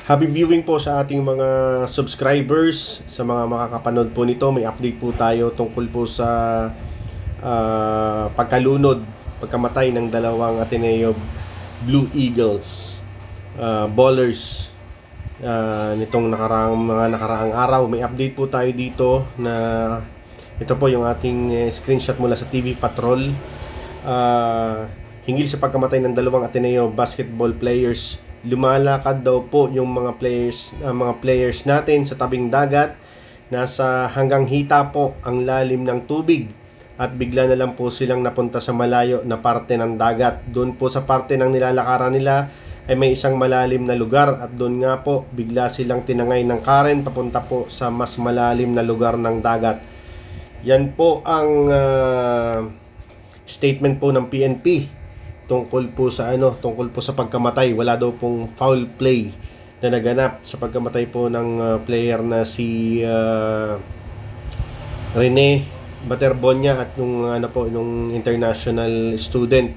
Happy viewing po sa ating mga subscribers, sa mga makakapanood po nito. May update po tayo tungkol po sa pagkamatay ng dalawang Ateneo Blue Eagles ballers nitong mga nakaraang araw. May update po tayo dito na ito po yung ating screenshot mula sa TV Patrol hinggil sa pagkamatay ng dalawang Ateneo basketball players. Lumalakad daw po yung mga players natin sa tabing dagat. Nasa hanggang hita po ang lalim ng tubig at bigla na lang po silang napunta sa malayo na parte ng dagat. Doon po sa parte ng nilalakaran nila ay may isang malalim na lugar at doon nga po bigla silang tinangay ng current papunta po sa mas malalim na lugar ng dagat. Yan po ang statement po ng PNP tungkol po sa pagkamatay. Wala daw pong foul play na naganap sa pagkamatay po ng player na si Rene Baterbonia at nung international student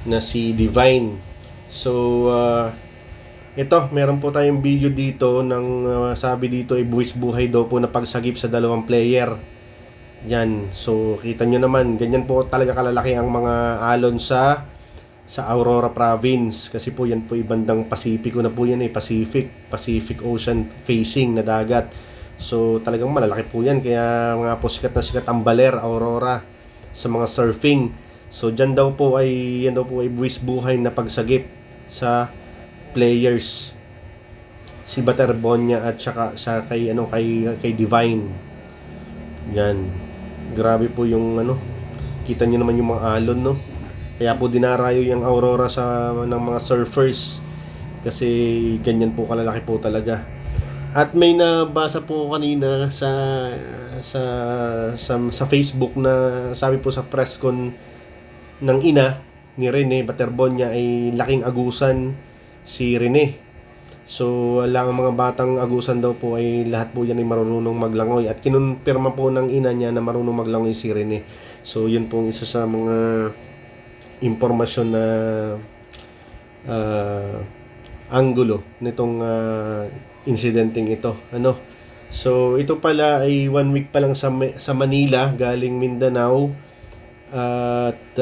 na si Divine. So ito, meron po tayong video dito ng sabi dito ay buwis buhay daw po na pagsagip sa dalawang player. Yan. So kita nyo naman, ganyan po talaga kalalaki ang mga alon sa Aurora Province, kasi po yan po ibandang Pacifico na po yan, Pacific Ocean facing na dagat. So talagang malalaki po yan, kaya mga po sikat ang Baler, Aurora sa mga surfing. So yan daw po ay buwis buhay na pagsagip sa players, si Baterbonia at saka sa kay Divine. Yan, grabe po yung kita niyo naman yung mga alon, no? Kaya po dinarayo yung Aurora ng mga surfers, kasi ganyan po kalalaki po talaga. At may nabasa po kanina sa Facebook na sabi po sa press con ng ina ni Rene Baterbonia ay laking agusan si Rene. So lang mga batang agusan daw po ay lahat po yan ay marunong maglangoy, at kinumpirma po ng ina niya na marunong maglangoy si Rene. So yun po isa sa mga impormasyon na anggulo nitong insidenteng ito. So ito pala ay 1 week pa lang sa Manila, galing Mindanao, at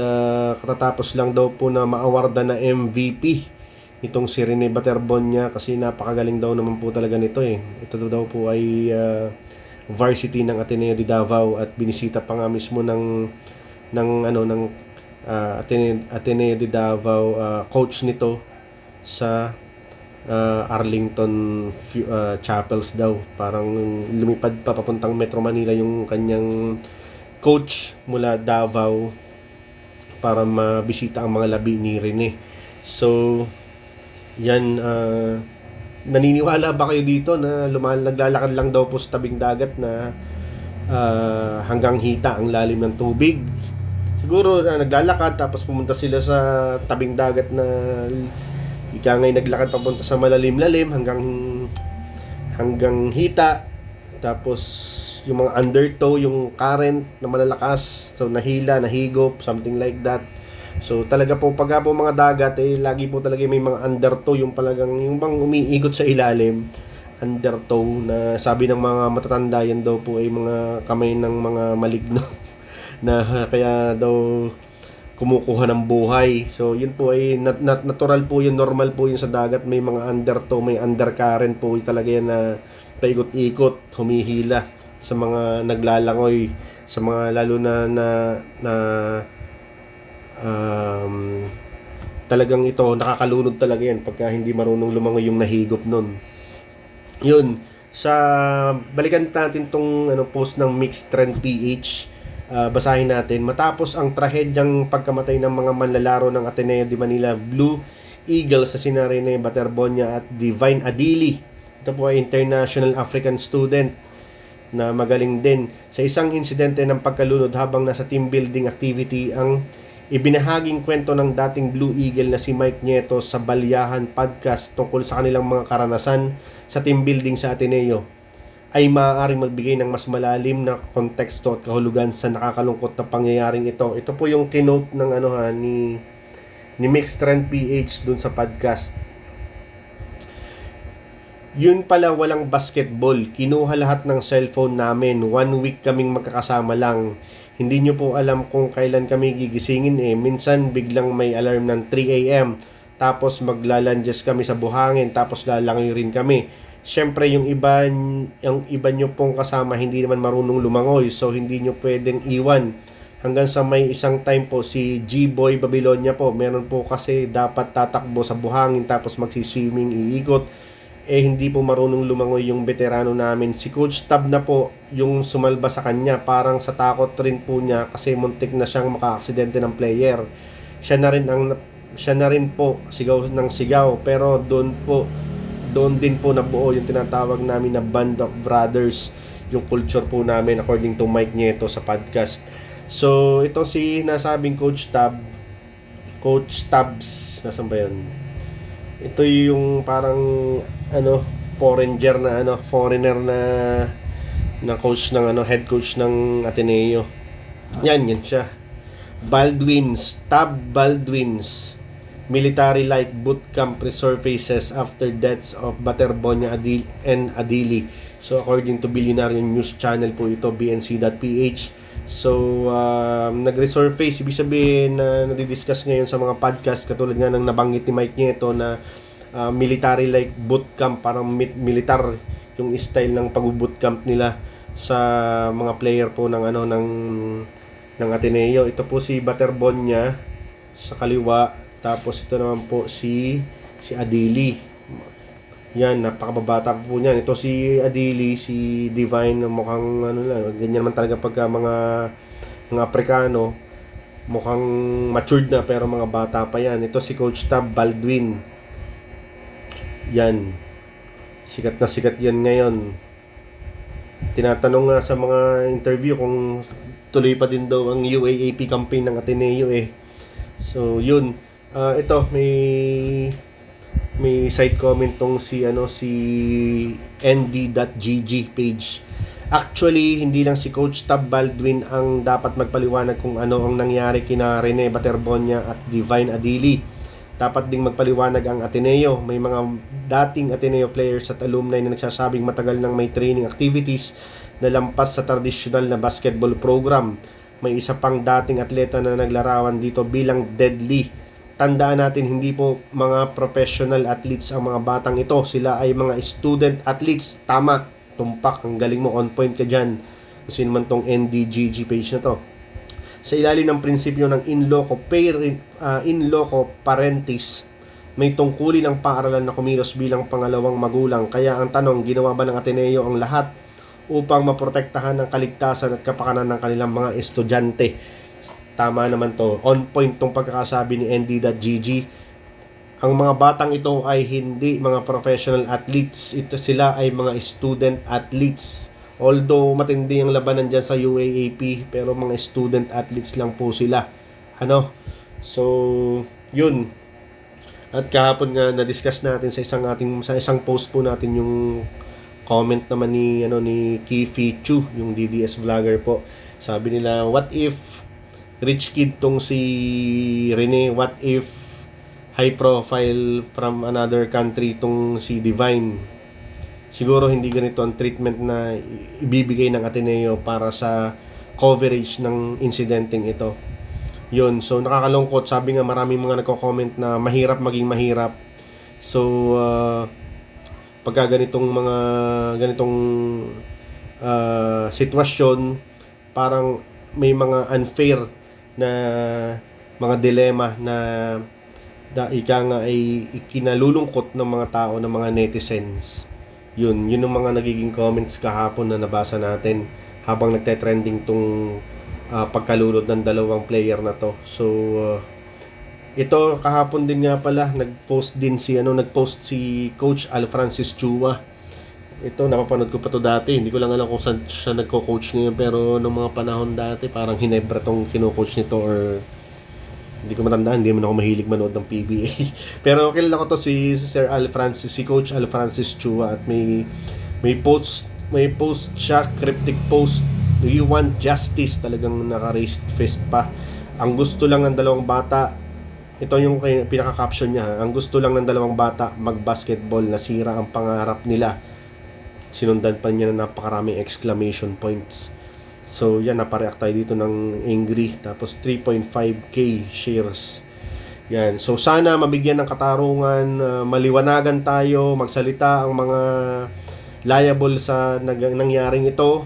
katatapos lang daw po na maawarda na MVP itong si Rene Baterbonia, kasi napakagaling daw naman po talaga nito eh. Ito daw po ay varsity ng Ateneo de Davao at binisita pa nga mismo ng Ateneo de Davao coach nito sa Arlington Chapels daw. Parang lumipad pa papuntang Metro Manila yung kanyang coach mula Davao para mabisita ang mga labi ni Rene. So yan, naniniwala ba kayo dito na naglalakad lang daw po sa tabing dagat na hanggang hita ang lalim ng tubig? Siguro naglalakad tapos pumunta sila sa tabing dagat na ikangay naglakad papunta sa malalim-lalim hanggang hita, tapos yung mga undertow, yung current na malalakas, so nahila, nahigop, something like that. So talaga po pagka po mga dagat lagi po talaga may mga undertow, yung bang umiikot sa ilalim, undertow, na sabi ng mga matatanda yan daw po ay mga kamay ng mga maligno na kaya daw kumukuha ng buhay. So yun po ay natural po yun, normal po yun sa dagat. May mga undertow, may undercurrent po talaga yan na paikot-ikot, humihila sa mga naglalangoy, sa mga lalo na talagang ito nakakalunod talaga yan pagka hindi marunong lumangoy yung nahigop nun. Yun, balikan natin tong post ng Mixed Trend PH. Basahin natin. Matapos ang trahedyang pagkamatay ng mga manlalaro ng Ateneo de Manila Blue Eagles sa sina Rene Baterbonia at Divine Adili, ito po ay international African student na magaling din, sa isang insidente ng pagkalunod habang nasa team building activity, ang ibinahaging kwento ng dating Blue Eagle na si Mike Nieto sa Balyahan Podcast tungkol sa kanilang mga karanasan sa team building sa Ateneo ay maaaring magbigay ng mas malalim na konteksto at kahulugan sa nakakalungkot na pangyayaring ito. Ito po yung kinote ng ni Mixed Trend PH dun sa podcast. Yun pala, walang basketball. Kinuha lahat ng cellphone namin. 1 week kaming magkakasama lang. Hindi nyo po alam kung kailan kami gigisingin eh. Minsan biglang may alarm ng 3 a.m. Tapos maglalanges kami sa buhangin. Tapos lalangoy rin kami. Siyempre yung iba nyo pong kasama hindi naman marunong lumangoy. So hindi nyo pwedeng iwan. Hanggang sa may isang time po si G-Boy Babylonia po. Meron po kasi dapat tatakbo sa buhangin tapos magsiswimming, iikot. Hindi po marunong lumangoy yung veterano namin. Si Coach Tab na po yung sumalba sa kanya. Parang sa takot rin po niya kasi muntik na siyang maka-aksidente ng player. Siya na rin po sigaw ng sigaw. Pero doon din po nabuo yung tinatawag namin na Band of Brothers. Yung culture po namin according to Mike Nieto sa podcast. So ito si nasabing Coach Tabs, nasan ba yun? Ito yung parang foreigner na coach ng head coach ng Ateneo. Yan siya. Tab Baldwins. Military like boot camp resurfaces after deaths of Baterbonia and Adili. So according to Billionaire News Channel po ito, bnc.ph. So nag-resurface, ibig sabihin na nadidiscuss ngayon sa mga podcast katulad nga ng nabanggit ni Mike Nieto na military like bootcamp, parang militar yung style ng pag-bootcamp nila sa mga player po ng ng Ateneo. Ito po si Baterbonia sa kaliwa, tapos ito naman po si Adili. Yan, napakababata po niyan. Ito si Adili, si Divine, mukhang ganyan naman talaga pagka mga Aprikano, mukhang matured na pero mga bata pa yan. Ito si Coach Tab Baldwin. Yan. Sikat na sikat yan ngayon. Tinatanong nga sa mga interview kung tuloy pa din daw ang UAAP campaign ng Ateneo eh. So, yun. Ito, may side comment tong si nd.gg page. Actually, hindi lang si Coach Tab Baldwin ang dapat magpaliwanag kung ano ang nangyari kina Rene Baterbonia at Divine Adili. Dapat ding magpaliwanag ang Ateneo. May mga dating Ateneo players at alumni na nagsasabing matagal nang may training activities na lampas sa traditional na basketball program. May isa pang dating atleta na naglarawan dito bilang deadly. Tandaan natin, hindi po mga professional athletes ang mga batang ito. Sila ay mga student athletes. Tama, tumpak, ang galing mo, on point ka dyan. Kasi naman tong NDGG page na to. Sa ilalim ng prinsipyo ng in loco parentis, may tungkulin ang paaralan na kumilos bilang pangalawang magulang. Kaya ang tanong, ginawa ba ng Ateneo ang lahat upang maprotektahan ang kaligtasan at kapakanan ng kanilang mga estudyante? Tama naman to. On point tong pagkakasabi ni nd.gg. Ang mga batang ito ay hindi mga professional athletes. Sila ay mga student athletes. Although matindi ang labanan dyan sa UAAP, pero mga student athletes lang po sila. So, yun. At kahapon nga na-discuss natin sa isang post po natin yung comment naman ni Kifi Chu, yung DDS vlogger po. Sabi nila, what if rich kid tong si Rene, what if high profile from another country tong si Divine? Siguro hindi ganito ang treatment na ibibigay ng Ateneo para sa coverage ng incidenteng ito. Yun, so nakakalungkot. Sabi nga maraming mga nagko-comment na mahirap maging mahirap. So pagka ganitong sitwasyon, parang may mga unfair na mga dilema na ika nga ay ikinalulungkot ng mga tao, ng mga netizens. Yun yung mga nagiging comments kahapon na nabasa natin habang nagte-trending tong pagkalunod ng dalawang player na to. So ito kahapon din nga pala nagpost si Coach Al Francis Chua. Ito, napapanood ko pa to dati. Hindi ko lang alam kung saan siya nagko-coach ngayon. Pero nung mga panahon dati, parang Hinebra tong kino-coach nito or hindi ko matandaan. Hindi man ako mahilig manood ng PBA. Pero kilala ko to si Coach Al Francis Chua. At may post siya, cryptic post. Do you want justice? Talagang naka-raised fist pa. Ang gusto lang ng dalawang bata, ito yung pinaka-caption niya. Ang gusto lang ng dalawang bata, mag-basketball, nasira ang pangarap nila. Sinundan pa niya ng napakaraming exclamation points. So yan, napareact tayo dito ng angry. Tapos 3.5k shares. Yan. So sana mabigyan ng katarungan, maliwanagan tayo, magsalita ang mga liable sa nangyaring ito.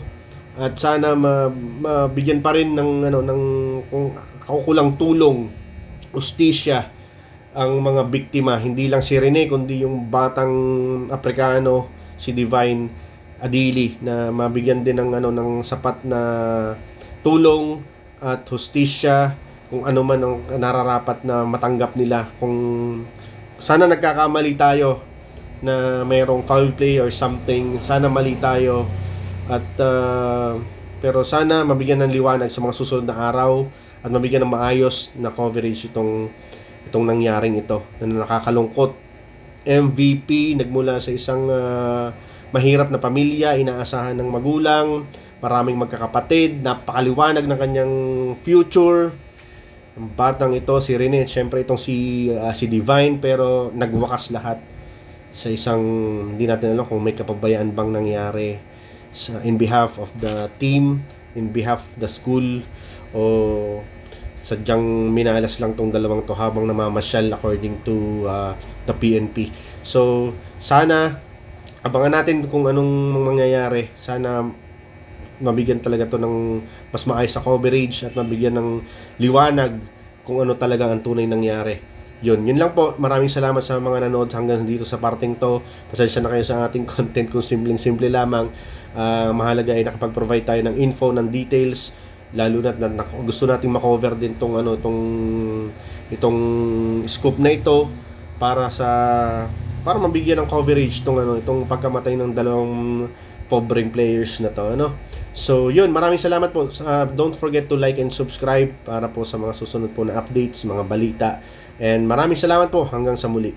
At sana mabigyan pa rin ng kung kaukulang tulong, ustisya ang mga biktima, hindi lang si Rene kundi yung batang Aprikano, si Divine Adili, na mabigyan din ng sapat na tulong at hustisya kung ano man ang nararapat na matanggap nila. Kung sana nagkakamali tayo na mayroong foul play or something, sana mali tayo at pero sana mabigyan ng liwanag sa mga susunod na araw at mabigyan ng maayos na coverage itong nangyaring ito na nakakalungkot. MVP nagmula sa isang mahirap na pamilya, inaasahan ng magulang, maraming magkakapatid, napakaliwanag ng kanyang future. Ang batang ito, si Rene, syempre itong si Divine, pero nagwakas lahat sa isang hindi natin alam kung may kapabayaan bang nangyari in behalf of the team, in behalf of the school, o sadyang minalas lang tong dalawang to habang namamasyal according to the PNP. So sana abangan natin kung anong mangyayari. Sana mabigyan talaga to ng mas maayos sa coverage at mabigyan ng liwanag kung ano talaga ang tunay nangyari. Yun lang po. Maraming salamat sa mga nanood hanggang dito sa parting to. Pasensya na kayo sa ating content kung simple lamang. Mahalaga ay nakapag-provide tayo ng info, ng details, lalo na gusto nating makover din itong scoop na ito para mabigyan ng coverage itong pagkamatay ng dalawang pobreng players na to, So yun, maraming salamat po. Don't forget to like and subscribe para po sa mga susunod po na updates, mga balita. And maraming salamat po, hanggang sa muli.